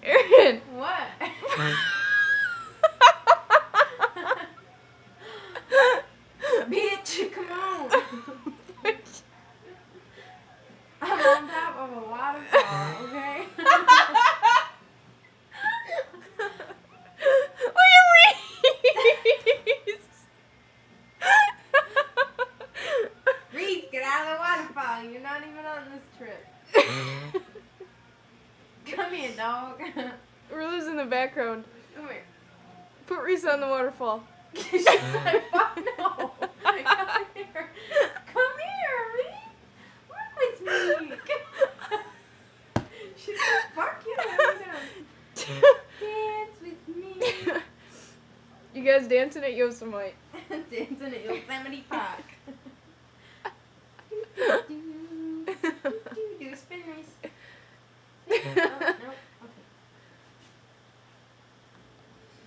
Aaron. What? Bitch, come on. I'm on top of a waterfall, okay? Look at Reese. Reese, get out of the waterfall. You're not even on this trip. Come here, dog. Ruler's in the background. Come here. Put Reese on the waterfall. She said, fuck no. Come here. Come here, Reese. Work with me. She said, fuck you. Dance with me. You guys dancing at Yosemite. Dancing at Yosemite Park. Do a spin race.